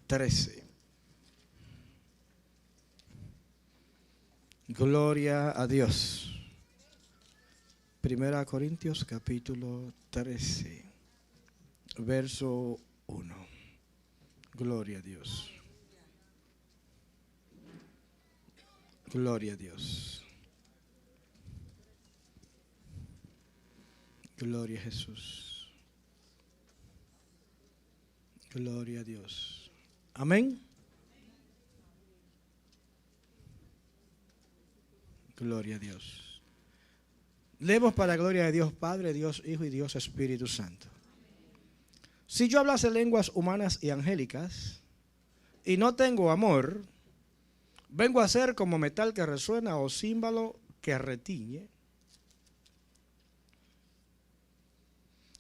13. Gloria a Dios. Primera Corintios capítulo 13, verso 1. Gloria a Dios. Gloria a Dios. Gloria a Jesús. Gloria a Dios. Amén. Gloria a Dios. Leemos para la gloria de Dios Padre, Dios Hijo y Dios Espíritu Santo. Si yo hablase lenguas humanas y angélicas y no tengo amor, vengo a ser como metal que resuena o címbalo que retiñe.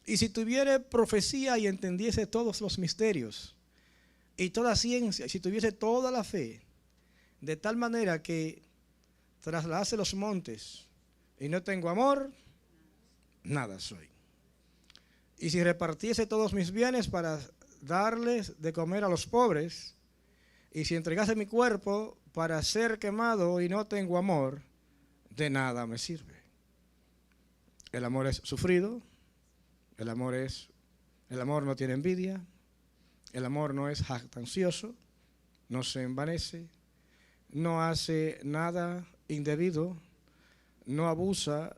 Y si tuviere profecía y entendiese todos los misterios y toda ciencia, y si tuviese toda la fe, de tal manera que trasladase los montes y no tengo amor, nada soy. Y si repartiese todos mis bienes para darles de comer a los pobres, y si entregase mi cuerpo para ser quemado y no tengo amor, de nada me sirve. El amor es sufrido, el amor no tiene envidia, el amor no es jactancioso, no se envanece, no hace nada indebido, no abusa,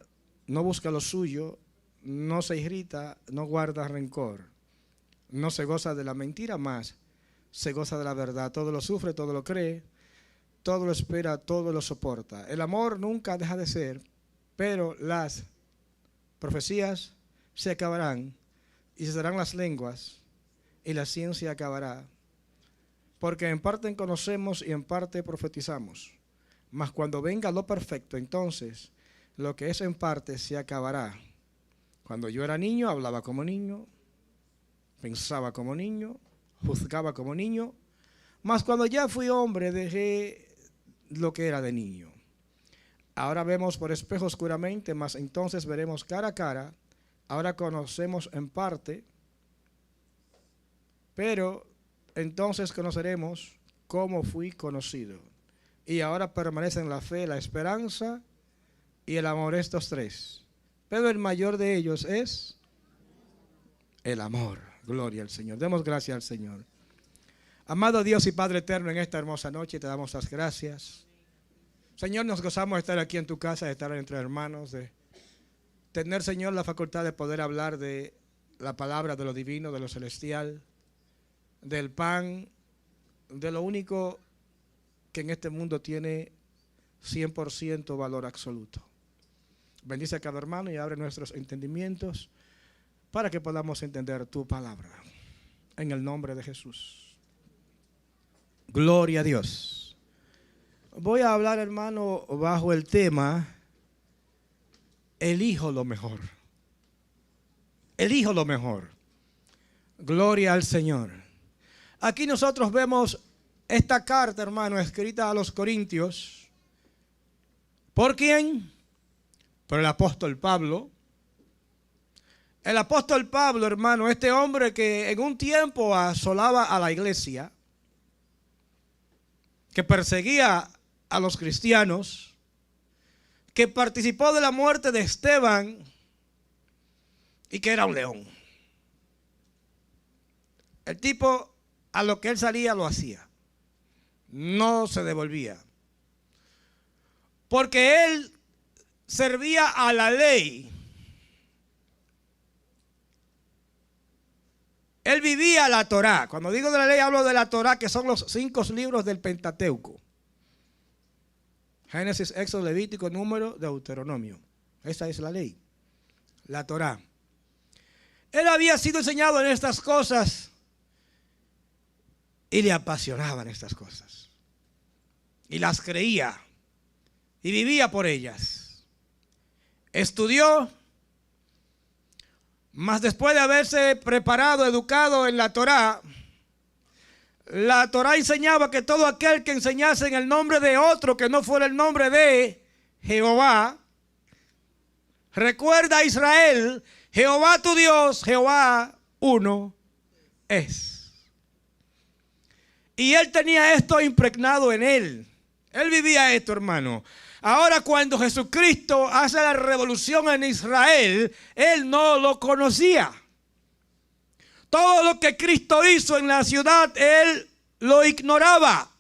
no busca lo suyo, no se irrita, no guarda rencor, no se goza de la mentira, más se goza de la verdad. Todo lo sufre, todo lo cree, todo lo espera, todo lo soporta. El amor nunca deja de ser, pero las profecías se acabarán y cesarán las lenguas y la ciencia acabará, porque en parte conocemos y en parte profetizamos. Mas cuando venga lo perfecto, entonces lo que es en parte se acabará. Cuando yo era niño, hablaba como niño, pensaba como niño, juzgaba como niño, mas cuando ya fui hombre dejé lo que era de niño. Ahora vemos por espejo oscuramente, mas entonces veremos cara a cara. Ahora conocemos en parte, pero entonces conoceremos cómo fui conocido. Y ahora permanecen la fe, la esperanza y el amor, estos tres. Pero el mayor de ellos es el amor. Gloria al Señor. Demos gracias al Señor. Amado Dios y Padre eterno, en esta hermosa noche te damos las gracias. Señor, nos gozamos de estar aquí en tu casa, de estar entre hermanos, de tener, Señor, la facultad de poder hablar de la palabra, de lo divino, de lo celestial, del pan, de lo único que en este mundo tiene 100% valor absoluto. Bendice a cada hermano y abre nuestros entendimientos para que podamos entender tu palabra. En el nombre de Jesús. Gloria a Dios. Voy a hablar, hermano, bajo el tema elijo lo mejor. Elijo lo mejor. Gloria al Señor. Aquí nosotros vemos esta carta, hermano, escrita a los Corintios. ¿Por quién? Por el apóstol Pablo. El apóstol Pablo, hermano, este hombre que en un tiempo asolaba a la iglesia, que perseguía a los cristianos, que participó de la muerte de Esteban y que era un león. El tipo, a lo que él salía lo hacía, no se devolvía, porque él servía a la ley. Él vivía la Torá. Cuando digo de la ley, hablo de la Torá, que son los 5 libros del Pentateuco: Génesis, Éxodo, Levítico, Número, Deuteronomio. Esa es la ley, la Torá. Él había sido enseñado en estas cosas y le apasionaban estas cosas, y las creía y vivía por ellas. Estudió, mas después de haberse preparado, educado en la Torá enseñaba que todo aquel que enseñase en el nombre de otro que no fuera el nombre de Jehová, recuerda, Israel, Jehová tu Dios, Jehová uno es. Y él tenía esto impregnado en él. Él vivía esto, hermano. Ahora cuando Jesucristo hace la revolución en Israel, él no lo conocía. Todo lo que Cristo hizo en la ciudad, él lo ignoraba.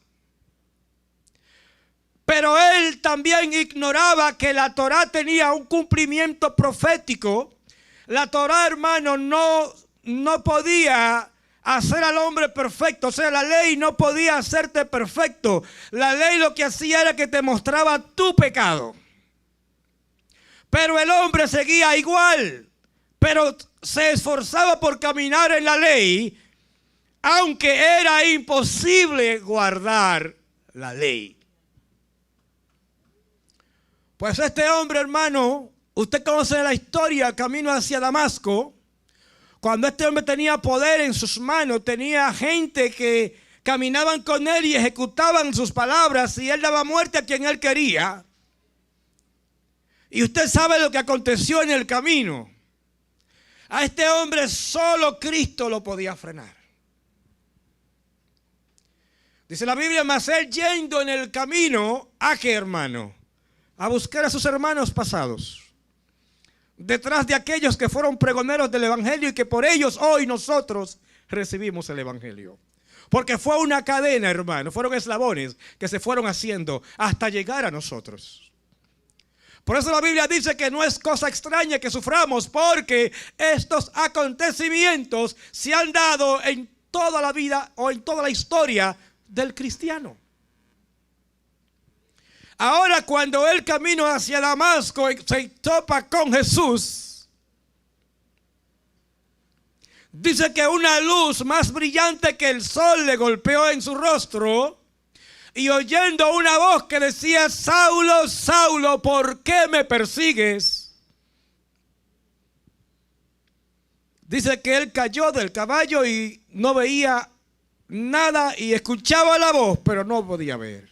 Pero él también ignoraba que la Torá tenía un cumplimiento profético. La Torá, hermano, no podía hacer al hombre perfecto. O sea, la ley no podía hacerte perfecto. La ley lo que hacía era que te mostraba tu pecado. Pero el hombre seguía igual. Pero se esforzaba por caminar en la ley, aunque era imposible guardar la ley. Pues este hombre, hermano, usted conoce la historia, camino hacia Damasco. Cuando este hombre tenía poder en sus manos, tenía gente que caminaban con él y ejecutaban sus palabras, y él daba muerte a quien él quería. Y usted sabe lo que aconteció en el camino. A este hombre solo Cristo lo podía frenar. Dice la Biblia, mas él yendo en el camino, ¿a qué, hermano? A buscar a sus hermanos pasados, detrás de aquellos que fueron pregoneros del evangelio y que por ellos hoy nosotros recibimos el evangelio. Porque fue una cadena, hermano, fueron eslabones que se fueron haciendo hasta llegar a nosotros. Por eso la Biblia dice que no es cosa extraña que suframos, porque estos acontecimientos se han dado en toda la vida o en toda la historia del cristiano. Ahora cuando él camino hacia Damasco se topa con Jesús, dice que una luz más brillante que el sol le golpeó en su rostro, y oyendo una voz que decía: Saulo, Saulo, ¿por qué me persigues? Dice que él cayó del caballo y no veía nada, y escuchaba la voz, pero no podía ver.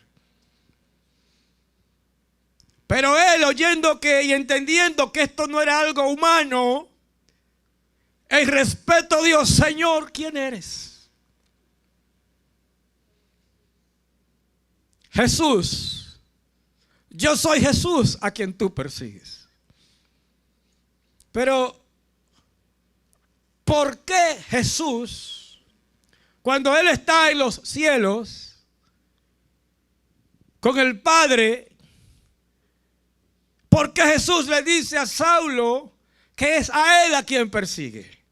Pero él, oyendo que y entendiendo que esto no era algo humano, en respeto a Dios: Señor, ¿quién eres? Jesús, yo soy Jesús a quien tú persigues. Pero ¿por qué Jesús, cuando él está en los cielos con el Padre, por qué Jesús le dice a Saulo que es a él a quien persigue?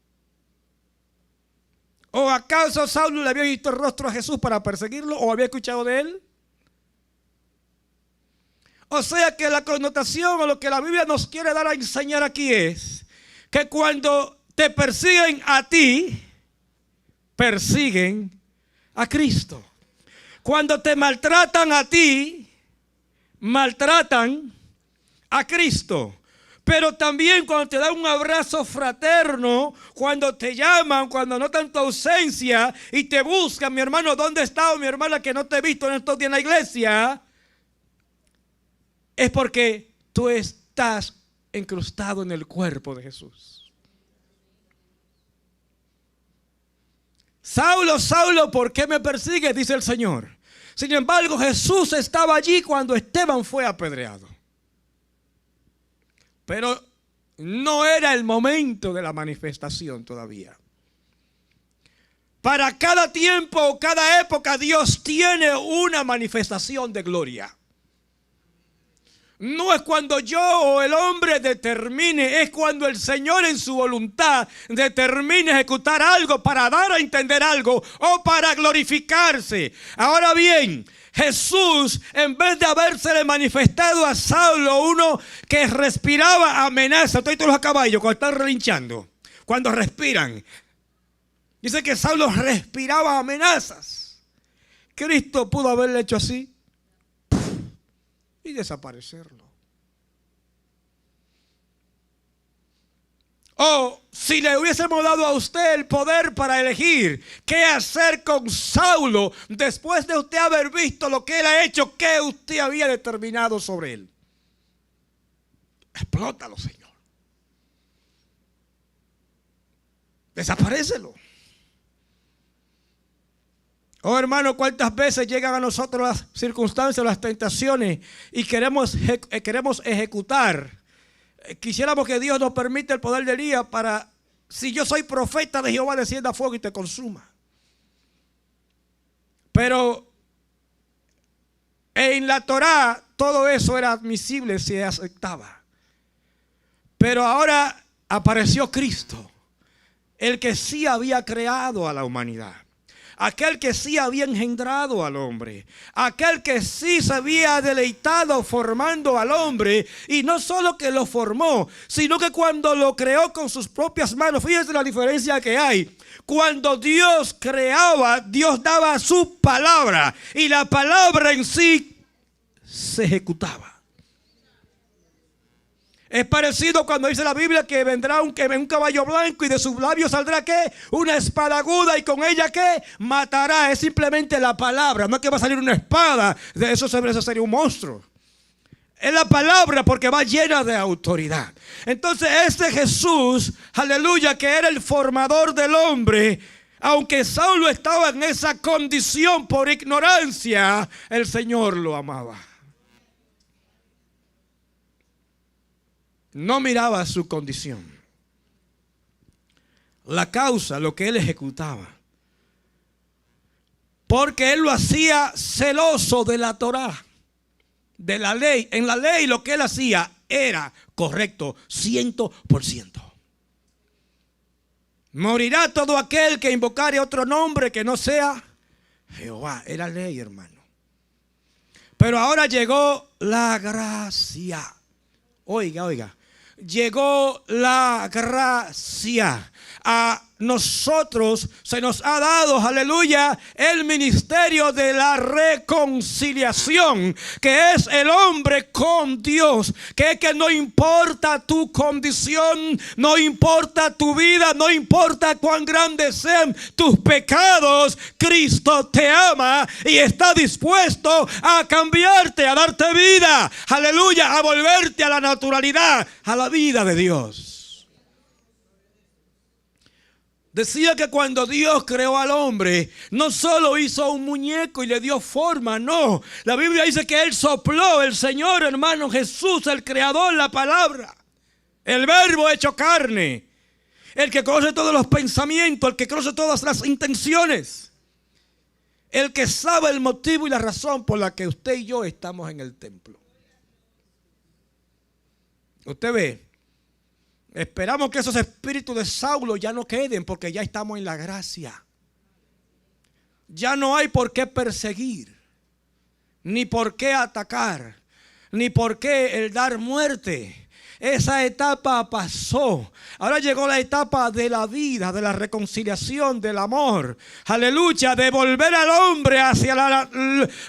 ¿O acaso Saulo le había visto el rostro a Jesús para perseguirlo, o había escuchado de él? O sea que la connotación o lo que la Biblia nos quiere dar a enseñar aquí es que cuando te persiguen a ti, persiguen a Cristo. Cuando te maltratan a ti, maltratan a Cristo. Pero también cuando te dan un abrazo fraterno, cuando te llaman, cuando notan tu ausencia y te buscan: mi hermano, ¿dónde está? O mi hermana, que no te he visto en estos días en la iglesia, es porque tú estás incrustado en el cuerpo de Jesús. Saulo, Saulo, ¿por qué me persigues?, dice el Señor. Sin embargo, Jesús estaba allí cuando Esteban fue apedreado. Pero no era el momento de la manifestación todavía. Para cada tiempo o cada época, Dios tiene una manifestación de gloria. No es cuando yo o el hombre determine, es cuando el Señor en su voluntad determine ejecutar algo para dar a entender algo o para glorificarse. Ahora bien, Jesús, en vez de habérsele manifestado a Saulo, uno que respiraba amenaza, todos los caballos cuando están relinchando, cuando respiran, dice que Saulo respiraba amenazas. Cristo pudo haberle hecho así y desaparecerlo. O si le hubiésemos dado a usted el poder para elegir qué hacer con Saulo, después de usted haber visto lo que él ha hecho, ¿qué usted había determinado sobre él? Explótalo, Señor. Desaparécelo. Oh hermano, cuántas veces llegan a nosotros las circunstancias, las tentaciones y queremos ejecutar. Quisiéramos que Dios nos permita el poder del día para, si yo soy profeta de Jehová, descienda fuego y te consuma. Pero en la Torá todo eso era admisible, se aceptaba. Pero ahora apareció Cristo, el que sí había creado a la humanidad, aquel que sí había engendrado al hombre, aquel que sí se había deleitado formando al hombre, y no solo que lo formó, sino que cuando lo creó con sus propias manos. Fíjense la diferencia que hay. Cuando Dios creaba, Dios daba su palabra, y la palabra en sí se ejecutaba. Es parecido cuando dice la Biblia que vendrá un caballo blanco y de sus labios saldrá ¿qué? Una espada aguda y con ella ¿qué? Matará. Es simplemente la palabra. No es que va a salir una espada. De eso sería un monstruo. Es la palabra porque va llena de autoridad. Entonces este Jesús, aleluya, que era el formador del hombre, aunque Saulo estaba en esa condición por ignorancia, el Señor lo amaba. No miraba su condición, la causa, lo que él ejecutaba, porque él lo hacía celoso de la Torá, de la ley. En la ley lo que él hacía era correcto 100%. Morirá todo aquel que invocare otro nombre que no sea Jehová. Era ley, hermano. Pero ahora llegó la gracia. Oiga. Llegó la gracia. A nosotros se nos ha dado, aleluya, el ministerio de la reconciliación, que es el hombre con Dios, que es que no importa tu condición, no importa tu vida, no importa cuán grandes sean tus pecados, Cristo te ama y está dispuesto a cambiarte, a darte vida, aleluya, a volverte a la naturalidad, a la vida de Dios. Decía que cuando Dios creó al hombre, no solo hizo un muñeco y le dio forma, no. La Biblia dice que Él sopló, el Señor, hermano Jesús, el Creador, la palabra, el Verbo hecho carne, el que conoce todos los pensamientos, el que conoce todas las intenciones, el que sabe el motivo y la razón por la que usted y yo estamos en el templo. Usted ve. Esperamos que esos espíritus de Saulo ya no queden porque ya estamos en la gracia. Ya no hay por qué perseguir, ni por qué atacar, ni por qué el dar muerte. Esa etapa pasó. Ahora llegó la etapa de la vida, de la reconciliación, del amor. Aleluya, de volver al hombre hacia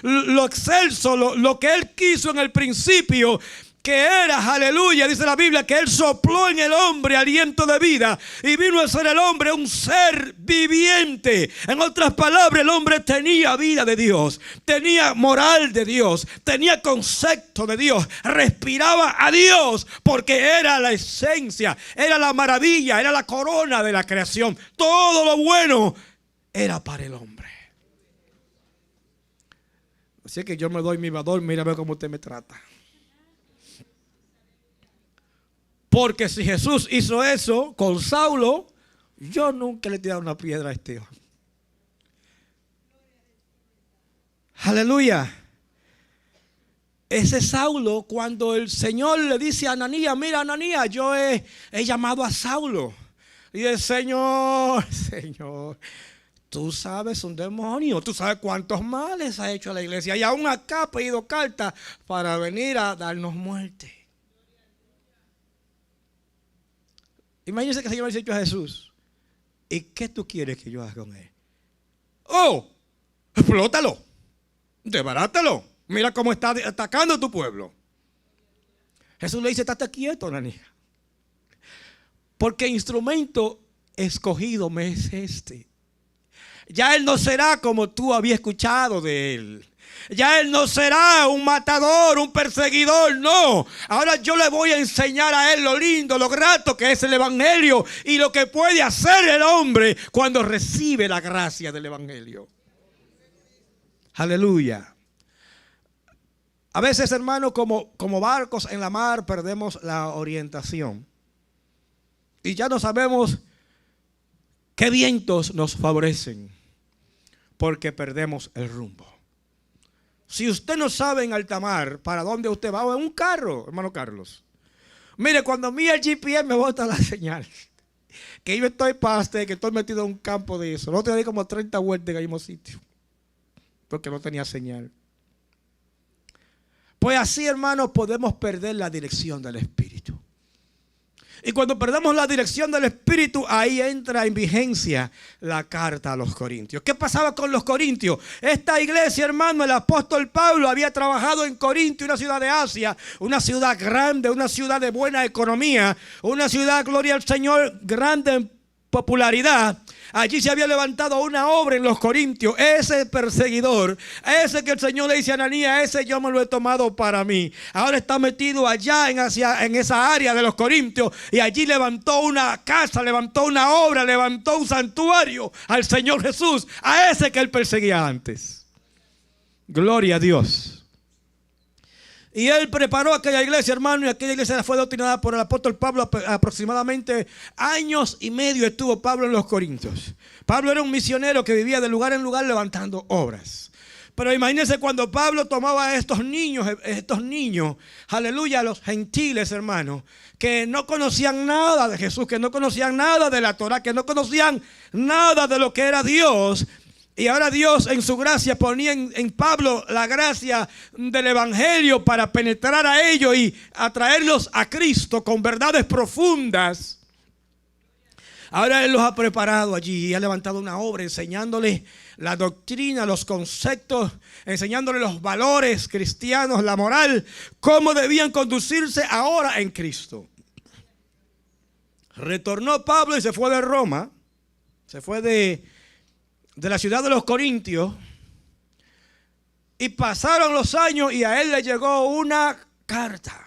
lo excelso, lo que él quiso en el principio. Que era, aleluya, dice la Biblia, que Él sopló en el hombre aliento de vida y vino a ser el hombre un ser viviente. En otras palabras, el hombre tenía vida de Dios, tenía moral de Dios, tenía concepto de Dios, respiraba a Dios porque era la esencia, era la maravilla, era la corona de la creación. Todo lo bueno era para el hombre. Así que yo me doy mi valor, mírame cómo usted me trata. Porque si Jesús hizo eso con Saulo, yo nunca le he tirado una piedra a este hombre. Aleluya. Ese Saulo, cuando el Señor le dice a Ananías, mira Ananías, yo he llamado a Saulo. Y el Señor, tú sabes un demonio, tú sabes cuántos males ha hecho a la iglesia. Y aún acá ha pedido carta para venir a darnos muerte. Imagínense que el Señor le dice a Jesús, ¿y qué tú quieres que yo haga con él? Oh, explótalo, desbarátalo. Mira cómo está atacando a tu pueblo. Jesús le dice, estate quieto, Ananías, porque instrumento escogido me es este. Ya él no será como tú habías escuchado de él. Ya él no será un matador, un perseguidor, no. Ahora yo le voy a enseñar a él lo lindo, lo grato que es el evangelio y lo que puede hacer el hombre cuando recibe la gracia del evangelio. Aleluya. A veces, hermano, como barcos en la mar, perdemos la orientación. Y ya no sabemos qué vientos nos favorecen, porque perdemos el rumbo. Si usted no sabe en alta mar para dónde usted va, o en un carro, hermano Carlos. Mire, cuando a mí el GPS me bota la señal, que yo estoy paste, que estoy metido en un campo de eso. No te di como 30 vueltas en el mismo sitio, porque no tenía señal. Pues así, hermanos, podemos perder la dirección del Espíritu. Y cuando perdemos la dirección del Espíritu, ahí entra en vigencia la carta a los Corintios. ¿Qué pasaba con los Corintios? Esta iglesia, hermano, el apóstol Pablo había trabajado en Corintio, una ciudad de Asia, una ciudad grande, una ciudad de buena economía, una ciudad, gloria al Señor, grande en popularidad. Allí se había levantado una obra en los Corintios. Ese perseguidor, ese que el Señor le dice a Ananías, ese yo me lo he tomado para mí. Ahora está metido allá en esa área de los Corintios, y allí levantó una casa, levantó una obra, levantó un santuario al Señor Jesús, a ese que él perseguía antes. Gloria a Dios. Y él preparó aquella iglesia, hermano, y aquella iglesia fue doctrinada por el apóstol Pablo. Aproximadamente años y medio estuvo Pablo en los Corintios. Pablo era un misionero que vivía de lugar en lugar levantando obras. Pero imagínense cuando Pablo tomaba a estos niños, aleluya, los gentiles, hermano, que no conocían nada de Jesús, que no conocían nada de la Torah, que no conocían nada de lo que era Dios. Y ahora Dios en su gracia ponía en Pablo la gracia del evangelio para penetrar a ellos y atraerlos a Cristo con verdades profundas. Ahora Él los ha preparado allí y ha levantado una obra enseñándoles la doctrina, los conceptos, enseñándoles los valores cristianos, la moral, cómo debían conducirse ahora en Cristo. Retornó Pablo y se fue de Roma, se fue de la ciudad de los Corintios, y pasaron los años y a él le llegó una carta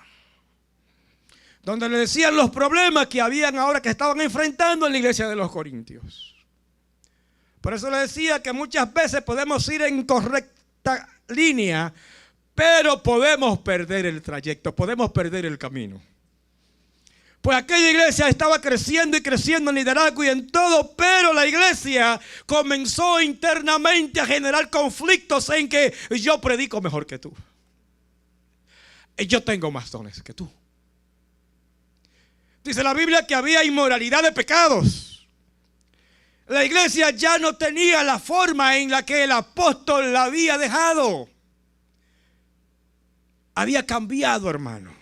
donde le decían los problemas que habían ahora, que estaban enfrentando en la iglesia de los Corintios. Por eso le decía que muchas veces podemos ir en correcta línea, pero podemos perder el trayecto, podemos perder el camino. Pues aquella iglesia estaba creciendo y creciendo en liderazgo y en todo, pero la iglesia comenzó internamente a generar conflictos en que yo predico mejor que tú. Yo tengo más dones que tú. Dice la Biblia que había inmoralidad de pecados. La iglesia ya no tenía la forma en la que el apóstol la había dejado. Había cambiado, hermano.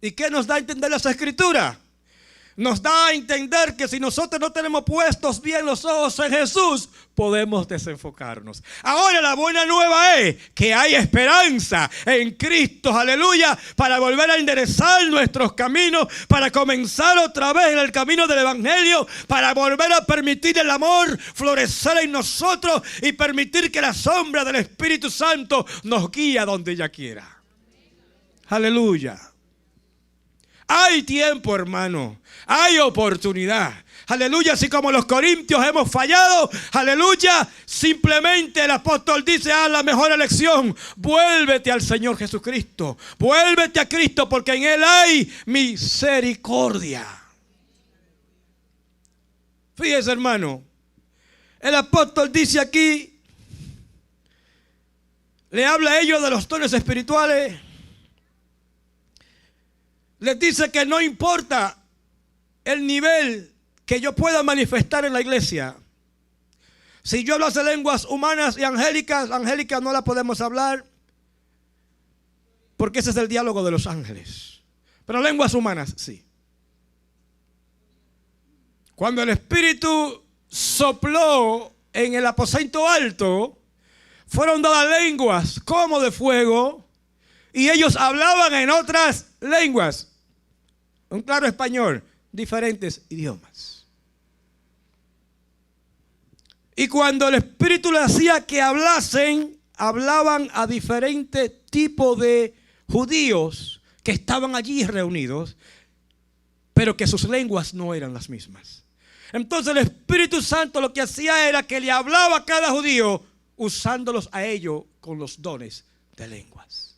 ¿Y qué nos da a entender esa escritura? Nos da a entender que si nosotros no tenemos puestos bien los ojos en Jesús, podemos desenfocarnos. Ahora la buena nueva es que hay esperanza en Cristo, aleluya, para volver a enderezar nuestros caminos, para comenzar otra vez en el camino del evangelio, para volver a permitir el amor florecer en nosotros y permitir que la sombra del Espíritu Santo nos guíe a donde ella quiera. Aleluya. Hay tiempo, hermano. Hay oportunidad. Aleluya. Así como los corintios hemos fallado, aleluya, simplemente el apóstol dice: haz la mejor elección. Vuélvete al Señor Jesucristo. Vuélvete a Cristo, porque en Él hay misericordia. Fíjese, hermano. El apóstol dice aquí, le habla a ellos de los dones espirituales. Les dice que no importa el nivel que yo pueda manifestar en la iglesia. Si yo hablo de lenguas humanas y angélicas no las podemos hablar, porque ese es el diálogo de los ángeles. Pero lenguas humanas sí. Cuando el Espíritu sopló en el aposento alto, fueron dadas lenguas como de fuego, y ellos hablaban en otras lenguas, un claro español, diferentes idiomas. Y cuando el Espíritu les hacía que hablasen, hablaban a diferentes tipos de judíos que estaban allí reunidos, pero que sus lenguas no eran las mismas. Entonces el Espíritu Santo lo que hacía era que le hablaba a cada judío, usándolos a ellos con los dones de lenguas.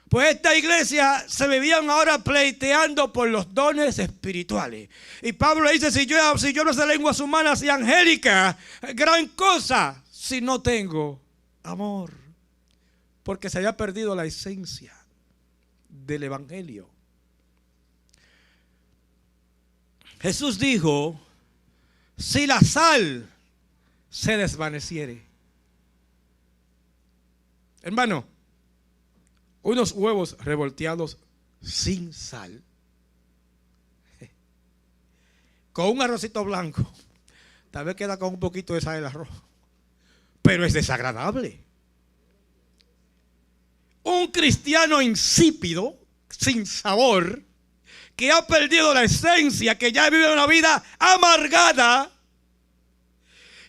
Pues esta iglesia se vivían ahora pleiteando por los dones espirituales. Y Pablo le dice, si yo no sé lenguas humanas y angélicas, gran cosa si no tengo amor. Porque se había perdido la esencia del evangelio. Jesús dijo, si la sal se desvaneciere. Hermano, unos huevos revolteados sin sal, con un arrocito blanco, tal vez queda con un poquito de sal el arroz, pero es desagradable. Un cristiano insípido, sin sabor, que ha perdido la esencia, que ya vive una vida amargada,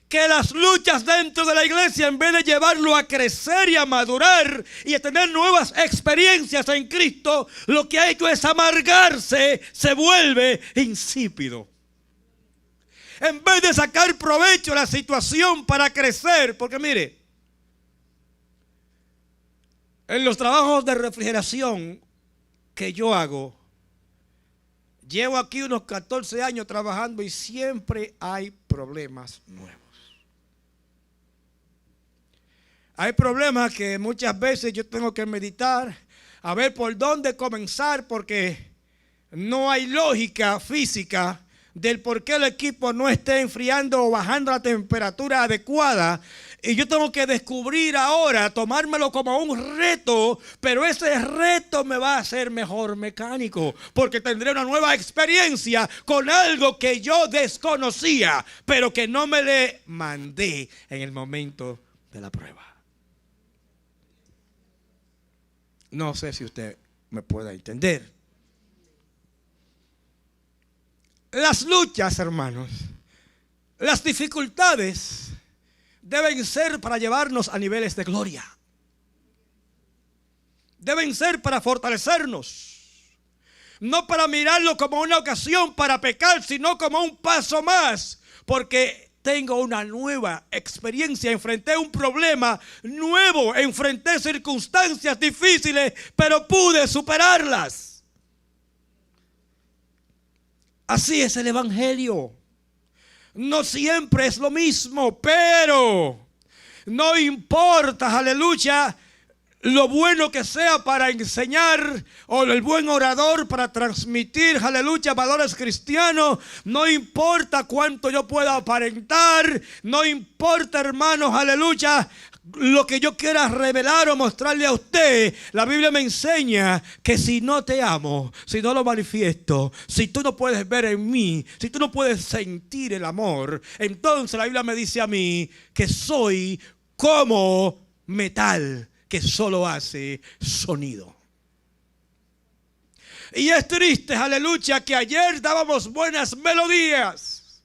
que las luchas dentro de la iglesia, en vez de llevarlo a crecer y a madurar y a tener nuevas experiencias en Cristo, lo que ha hecho es amargarse, se vuelve insípido. En vez de sacar provecho de la situación para crecer, porque mire, en los trabajos de refrigeración que yo hago, llevo aquí unos 14 años trabajando y siempre hay problemas nuevos. Hay problemas que muchas veces yo tengo que meditar, a ver por dónde comenzar, porque no hay lógica física del por qué el equipo no esté enfriando o bajando la temperatura adecuada. Y yo tengo que descubrir ahora, tomármelo como un reto, pero ese reto me va a hacer mejor mecánico, porque tendré una nueva experiencia con algo que yo desconocía, pero que no me le mandé en el momento de la prueba. No sé si usted me puede entender. Las luchas, hermanos, las dificultades deben ser para llevarnos a niveles de gloria. Deben ser para fortalecernos. No para mirarlo como una ocasión para pecar, sino como un paso más. Porque tengo una nueva experiencia, enfrenté un problema nuevo, enfrenté circunstancias difíciles, pero pude superarlas. Así es el evangelio. No siempre es lo mismo, pero no importa, aleluya, lo bueno que sea para enseñar, o el buen orador para transmitir, aleluya, valores cristianos. No importa cuánto yo pueda aparentar, no importa, hermanos, aleluya, lo que yo quiera revelar o mostrarle a usted. La Biblia me enseña que si no te amo, si no lo manifiesto, si tú no puedes ver en mí, si tú no puedes sentir el amor, entonces la Biblia me dice a mí que soy como metal que solo hace sonido. Y es triste, aleluya, que ayer dábamos buenas melodías.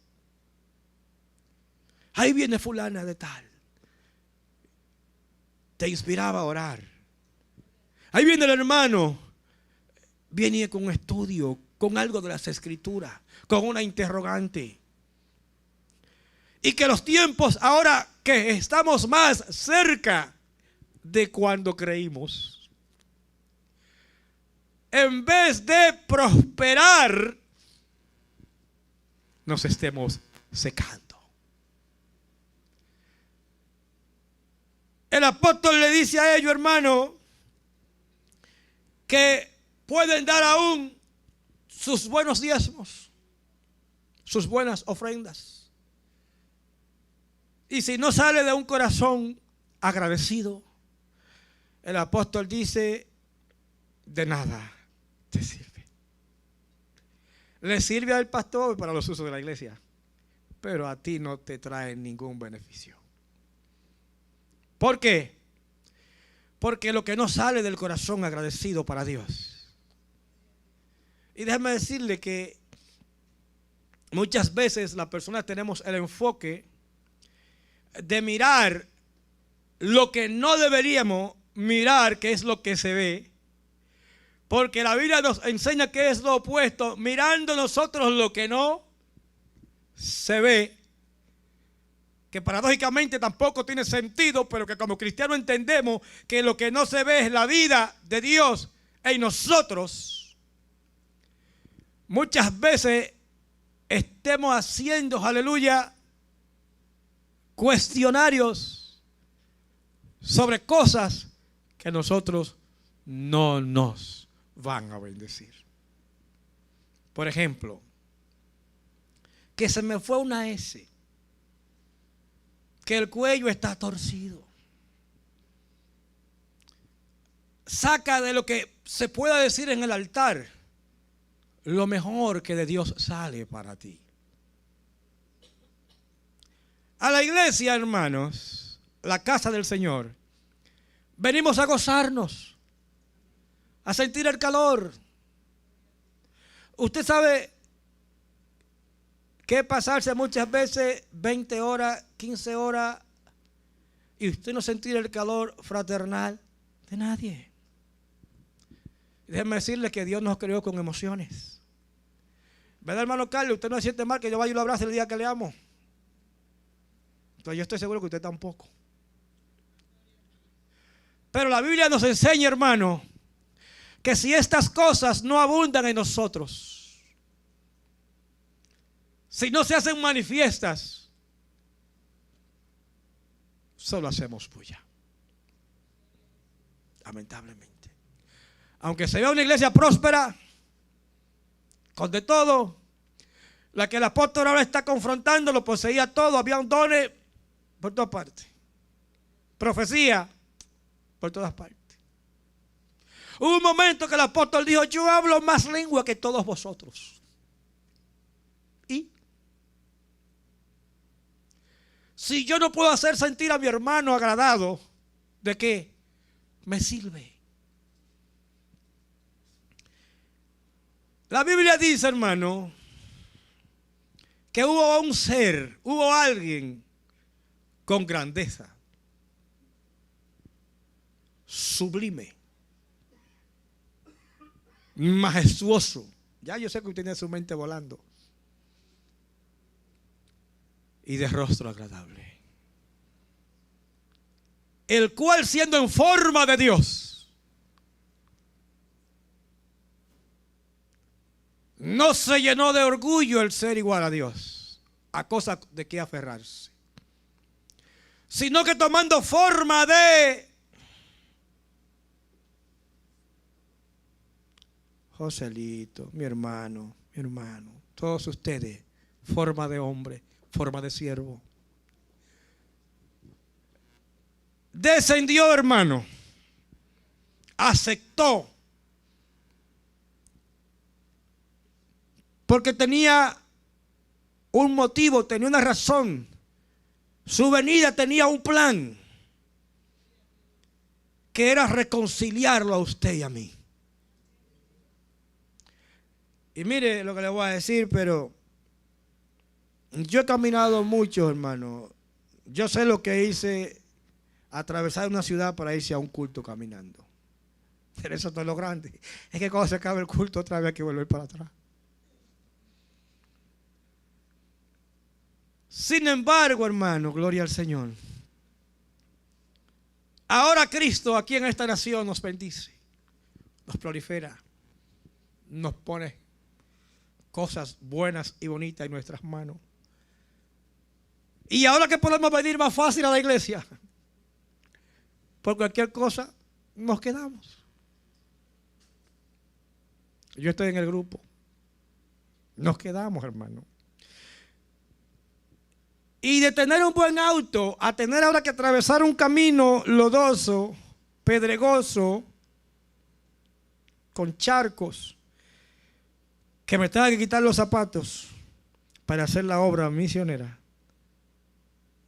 Ahí viene fulana de tal. Te inspiraba a orar. Ahí viene el hermano. Viene con un estudio, con algo de las escrituras, con una interrogante. Y que los tiempos ahora que estamos más cerca de cuando creímos, en vez de prosperar, nos estemos secando. El apóstol le dice a ellos, hermano, que pueden dar aún sus buenos diezmos, sus buenas ofrendas. Y si no sale de un corazón agradecido, el apóstol dice, de nada te sirve. Le sirve al pastor para los usos de la iglesia, pero a ti no te trae ningún beneficio. ¿Por qué? Porque lo que no sale del corazón agradecido para Dios. Y déjame decirle que muchas veces las personas tenemos el enfoque de mirar lo que no deberíamos mirar, que es lo que se ve, porque la Biblia nos enseña que es lo opuesto, mirando nosotros lo que no se ve, que paradójicamente tampoco tiene sentido, pero que como cristianos entendemos que lo que no se ve es la vida de Dios en nosotros, muchas veces estemos haciendo, aleluya, cuestionarios sobre cosas que nosotros no nos van a bendecir. Por ejemplo, que se me fue una S, que el cuello está torcido. Saca de lo que se pueda decir en el altar lo mejor que de Dios sale para ti. A la iglesia, hermanos, la casa del Señor, venimos a gozarnos, a sentir el calor. Usted sabe que pasarse muchas veces 20 horas, 15 horas y usted no sentir el calor fraternal de nadie. Déjeme decirle que Dios nos creó con emociones. ¿Verdad, hermano Carlos? Usted no se siente mal que yo vaya y lo abrace el día que le amo. Entonces yo estoy seguro que usted tampoco. Pero la Biblia nos enseña, hermano, que si estas cosas no abundan en nosotros, si no se hacen manifiestas, solo hacemos bulla. Lamentablemente. Aunque se vea una iglesia próspera, con de todo, la que el apóstol ahora está confrontando, lo poseía todo, había un dones por todas partes. Profecía por todas partes. Hubo un momento que el apóstol dijo: yo hablo más lengua que todos vosotros. ¿Y? Si yo no puedo hacer sentir a mi hermano agradado, ¿de qué me sirve? La Biblia dice, hermano, que hubo un ser, hubo alguien con grandeza, sublime, majestuoso. Ya yo sé que usted tiene su mente volando. Y de rostro agradable. El cual, siendo en forma de Dios, no se llenó de orgullo el ser igual a Dios, a cosas de que aferrarse, sino que tomando forma de Joselito, mi hermano, todos ustedes, forma de hombre, forma de siervo. Descendió, hermano, aceptó, porque tenía un motivo, tenía una razón. Su venida tenía un plan, que era reconciliarlo a usted y a mí. Y mire lo que le voy a decir, pero yo he caminado mucho, hermano. Yo sé lo que hice, atravesar una ciudad para irse a un culto caminando. Pero eso no es lo grande. Es que cuando se acabe el culto otra vez hay que volver para atrás. Sin embargo, hermano, gloria al Señor. Ahora Cristo aquí en esta nación nos bendice, nos prolifera, nos pone cosas buenas y bonitas en nuestras manos. Y ahora que podemos venir más fácil a la iglesia, por cualquier cosa nos quedamos. Yo estoy en el grupo. Nos quedamos, hermano. Y de tener un buen auto a tener ahora que atravesar un camino lodoso, pedregoso, con charcos, que me tenga que quitar los zapatos para hacer la obra misionera.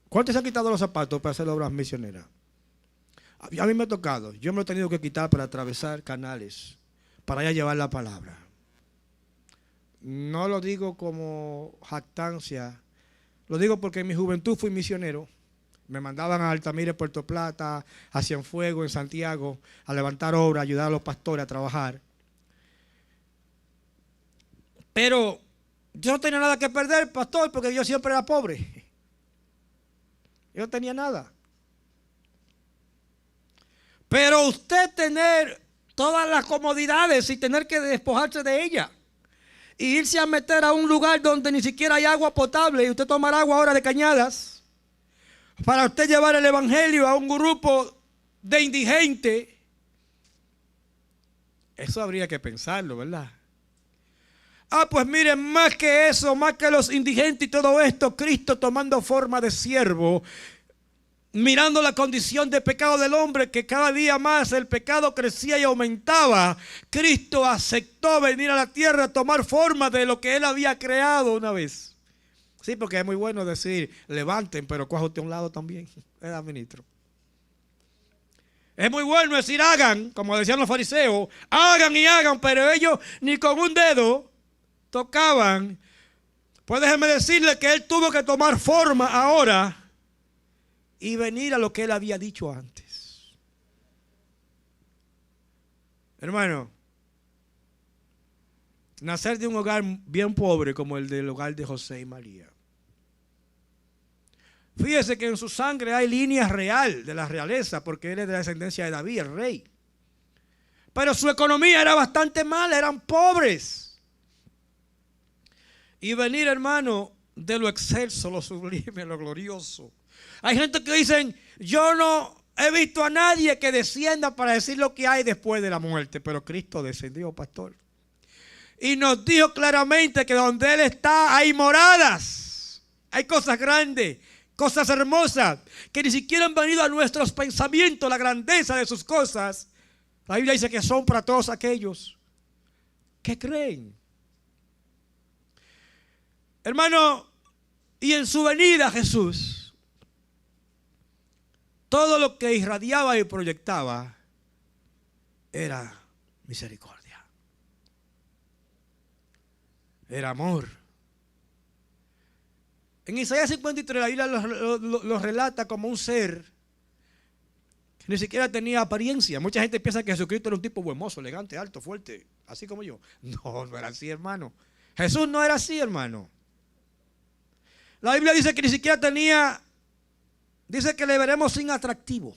¿Cuántos se han quitado los zapatos para hacer la obra misionera? A mí me ha tocado. Yo me lo he tenido que quitar para atravesar canales, para ir a llevar la palabra. No lo digo como jactancia. Lo digo porque en mi juventud fui misionero. Me mandaban a Altamira, Puerto Plata, a Cienfuegos, en Santiago, a levantar obras, a ayudar a los pastores a trabajar. Pero Yo no tenía nada que perder, pastor, porque yo siempre era pobre. Yo no tenía nada. Pero usted tener todas las comodidades y tener que despojarse de ellas y irse a meter a un lugar donde ni siquiera hay agua potable y usted tomar agua ahora de cañadas para usted llevar el evangelio a un grupo de indigentes, eso habría que pensarlo, ¿verdad? Ah, pues miren, más que eso, más que los indigentes y todo esto, Cristo tomando forma de siervo, mirando la condición de pecado del hombre, que cada día más el pecado crecía y aumentaba, Cristo aceptó venir a la tierra a tomar forma de lo que Él había creado una vez. Sí, porque es muy bueno decir, levanten, pero coja usted a un lado también, ¿verdad, ministro? Es muy bueno decir, hagan, como decían los fariseos, hagan y hagan, pero ellos ni con un dedo tocaban. Pues déjeme decirle que Él tuvo que tomar forma ahora y venir a lo que Él había dicho antes. Hermano, nacer de un hogar bien pobre como el del hogar de José y María. Fíjese que en su sangre hay línea real de la realeza, porque él es de la descendencia de David, el rey. Pero su economía era bastante mala, eran pobres. Y venir, hermano, de lo excelso, lo sublime, lo glorioso. Hay gente que dicen, yo no he visto a nadie que descienda para decir lo que hay después de la muerte, pero Cristo descendió, pastor. Y nos dijo claramente que donde Él está hay moradas, hay cosas grandes, cosas hermosas, que ni siquiera han venido a nuestros pensamientos la grandeza de sus cosas. La Biblia dice que son para todos aquellos que creen. Hermano, y en su venida Jesús, todo lo que irradiaba y proyectaba era misericordia, era amor. En Isaías 53 la Biblia lo relata como un ser que ni siquiera tenía apariencia. Mucha gente piensa que Jesucristo era un tipo buen mozo, elegante, alto, fuerte, así como yo. No, no era así, hermano. Jesús no era así, hermano. La Biblia dice que ni siquiera tenía, dice que le veremos sin atractivo.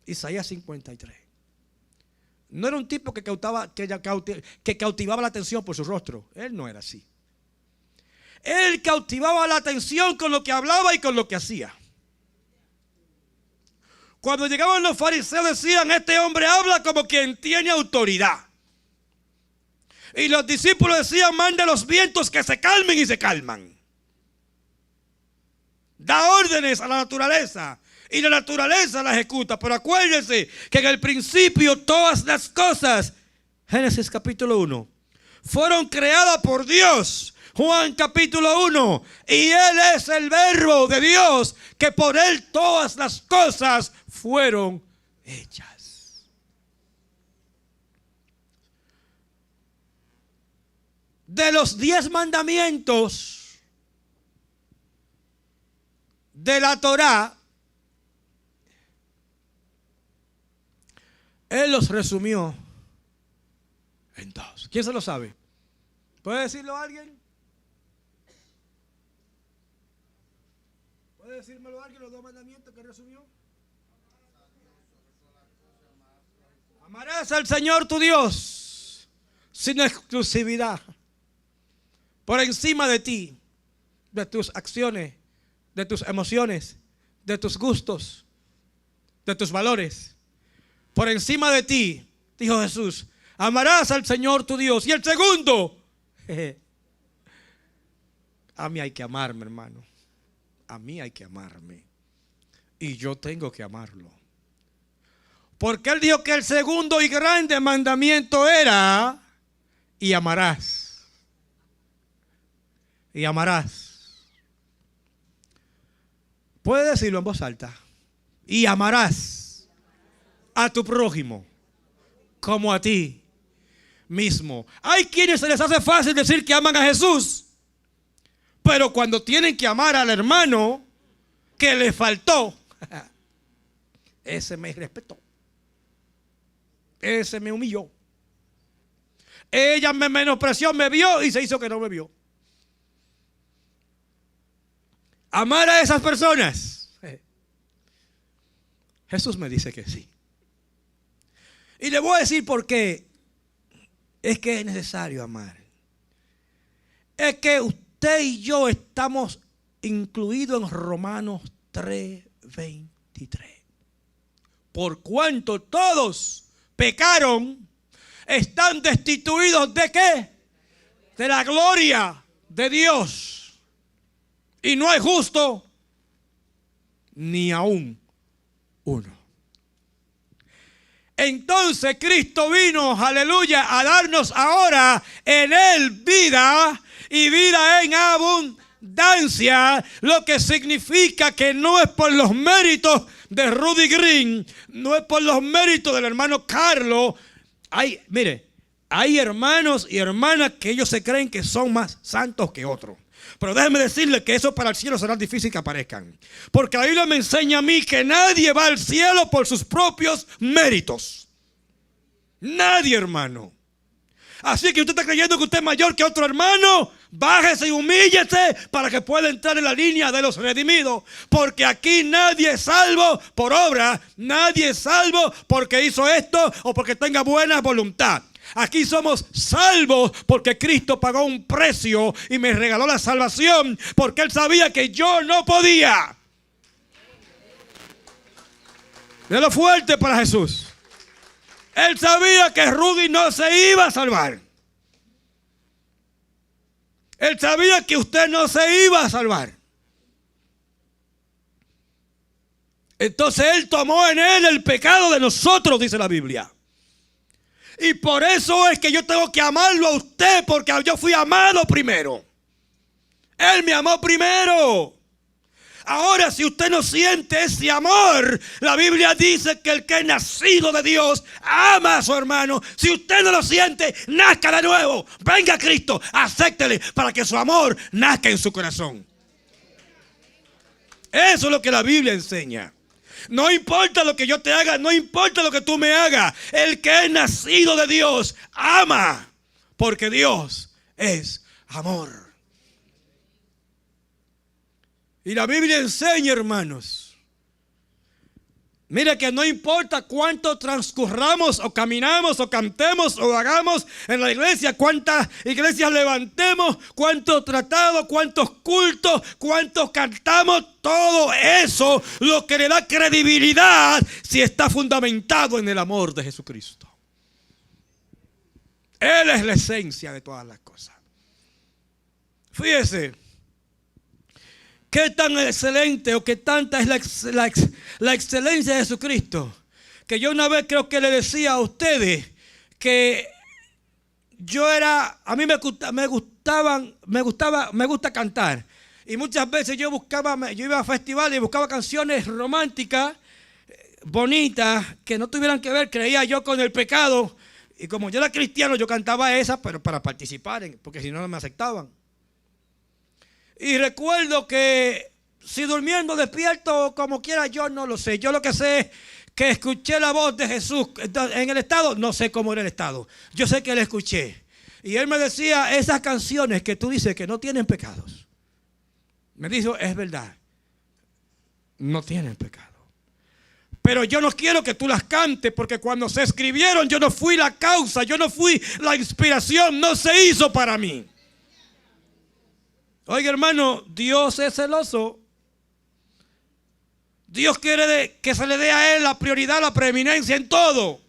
Isaías 53. No era un tipo que cautivaba la atención por su rostro. Él no era así. Él cautivaba la atención con lo que hablaba y con lo que hacía. Cuando llegaban los fariseos decían, este hombre habla como quien tiene autoridad. Y los discípulos decían, manda los vientos que se calmen, y se calman. Da órdenes a la naturaleza y la naturaleza la ejecuta. Pero acuérdense que en el principio todas las cosas, Génesis capítulo 1, fueron creadas por Dios. Juan capítulo 1, y Él es el verbo de Dios, que por Él todas las cosas fueron hechas. De los 10 mandamientos de la Torá, Él los resumió en 2. ¿Quién se lo sabe? ¿Puede decirlo alguien? ¿Puede decírmelo alguien los 2 mandamientos que resumió? Amarás al Señor tu Dios sin exclusividad, por encima de ti, de tus acciones, de tus emociones, de tus gustos, de tus valores. Por encima de ti, dijo Jesús, amarás al Señor tu Dios. Y el segundo, a mí hay que amarme, hermano. A mí hay que amarme. Y yo tengo que amarlo. Porque Él dijo que el segundo y grande mandamiento era, y amarás. Y amarás. Puede decirlo en voz alta. Y amarás a tu prójimo como a ti mismo. Hay quienes se les hace fácil decir que aman a Jesús, pero cuando tienen que amar al hermano que le faltó, ese me irrespetó, ese me humilló, ella me menospreció, me vio y se hizo que no me vio. amar a esas personas? Jesús me dice que sí. Y le voy a decir por qué es que es necesario amar. Es que usted y yo estamos incluidos en Romanos 3:23. Por cuanto todos pecaron, están destituidos ¿de qué? De la gloria de Dios. Y no hay justo ni aún uno. Entonces Cristo vino, aleluya, a darnos ahora en Él vida y vida en abundancia, lo que significa que no es por los méritos de Rudy Green, no es por los méritos del hermano Carlos. Mire, hay hermanos y hermanas que ellos se creen que son más santos que otros. Pero déjenme decirles que eso para el cielo será difícil que aparezcan. Porque la Biblia me enseña a mí que nadie va al cielo por sus propios méritos. Nadie, hermano. Así que usted está creyendo que usted es mayor que otro hermano. Bájese y humíllese para que pueda entrar en la línea de los redimidos. Porque aquí nadie es salvo por obra. Nadie es salvo porque hizo esto o porque tenga buena voluntad. Aquí somos salvos porque Cristo pagó un precio y me regaló la salvación porque Él sabía que yo no podía. Délo fuerte para Jesús. Él sabía que Rudy no se iba a salvar. Él sabía que usted no se iba a salvar. Entonces Él tomó en Él el pecado de nosotros, dice la Biblia. Y por eso es que yo tengo que amarlo a usted, porque yo fui amado primero. Él me amó primero. Ahora, si usted no siente ese amor, la Biblia dice que el que es nacido de Dios ama a su hermano. Si usted no lo siente, nazca de nuevo. Venga a Cristo, acéptele para que su amor nazca en su corazón. Eso es lo que la Biblia enseña. No importa lo que yo te haga, no importa lo que tú me hagas. El que es nacido de Dios ama, porque Dios es amor. Y la Biblia enseña, hermanos, mira que no importa cuánto transcurramos o caminamos o cantemos o hagamos en la iglesia, cuántas iglesias levantemos, cuántos tratados, cuántos cultos, cuántos cantamos, todo eso lo que le da credibilidad si está fundamentado en el amor de Jesucristo. Él es la esencia de todas las cosas. Fíjese. Qué tan excelente o qué tanta es la excelencia de Jesucristo, que yo una vez creo que le decía a ustedes que a mí me gusta cantar, y muchas veces yo iba a festivales y buscaba canciones románticas, bonitas, que no tuvieran que ver, creía yo, con el pecado, y como yo era cristiano yo cantaba esas, pero para participar, porque si no, no me aceptaban. Y recuerdo que si durmiendo, despierto, como quiera, yo no lo sé. Yo lo que sé es que escuché la voz de Jesús en el estado. No sé cómo era el estado. Yo sé que le escuché. Y Él me decía, esas canciones que tú dices que no tienen pecados. Me dijo, es verdad. No tienen pecado. Pero yo no quiero que tú las cantes, porque cuando se escribieron yo no fui la causa. Yo no fui la inspiración. No se hizo para mí. Oiga, hermano, Dios es celoso. Dios quiere que se le dé a Él la prioridad, la preeminencia en todo.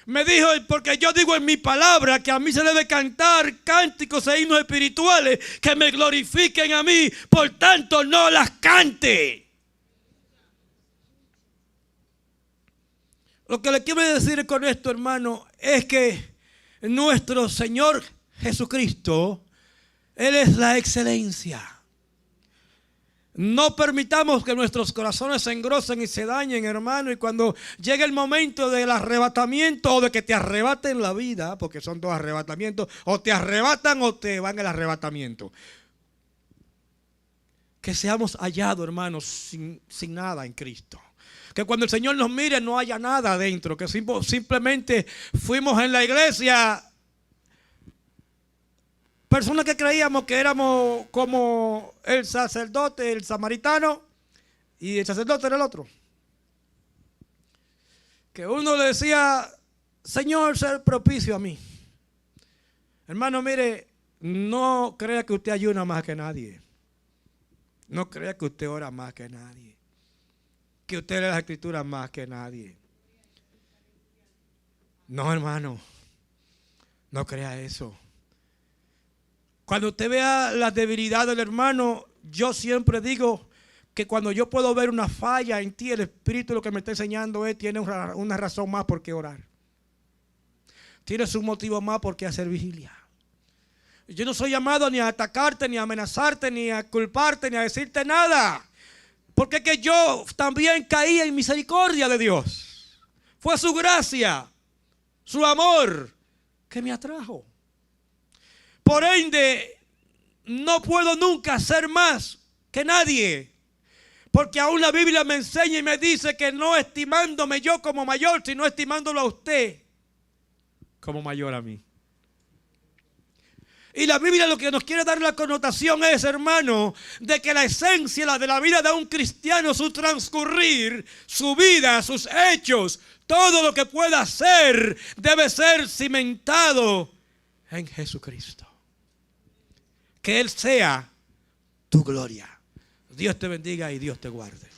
Me dijo, porque yo digo en mi palabra que a mí se debe cantar cánticos e himnos espirituales que me glorifiquen a mí. Por tanto, no las cante. Lo que le quiero decir con esto, hermano, es que nuestro Señor Jesucristo, Él es la excelencia. No permitamos que nuestros corazones se engrosen y se dañen, hermano. Y cuando llegue el momento del arrebatamiento o de que te arrebaten la vida, porque son dos arrebatamientos, o te arrebatan o te van el arrebatamiento. Que seamos hallados, hermanos, sin nada en Cristo. Que cuando el Señor nos mire no haya nada adentro. Que simplemente fuimos en la iglesia Personas que creíamos que éramos como el sacerdote, el samaritano, y el sacerdote era el otro. Que uno le decía, Señor, ser propicio a mí. Hermano, mire, no crea que usted ayuna más que nadie. No crea que usted ora más que nadie. Que usted lee las escrituras más que nadie. No, hermano, no crea eso. Cuando usted vea la debilidad del hermano, yo siempre digo que cuando yo puedo ver una falla en ti, el Espíritu lo que me está enseñando es, tiene una razón más por qué orar. Tienes un motivo más por qué hacer vigilia. Yo no soy llamado ni a atacarte, ni a amenazarte, ni a culparte, ni a decirte nada. Porque es que yo también caí en misericordia de Dios. Fue su gracia, su amor, que me atrajo. Por ende, no puedo nunca ser más que nadie. Porque aún la Biblia me enseña y me dice que no estimándome yo como mayor, sino estimándolo a usted como mayor a mí. Y la Biblia lo que nos quiere dar la connotación es, hermano, de que la esencia de la vida de un cristiano, su transcurrir, su vida, sus hechos, todo lo que pueda hacer, debe ser cimentado en Jesucristo. Que Él sea tu gloria. Dios te bendiga y Dios te guarde.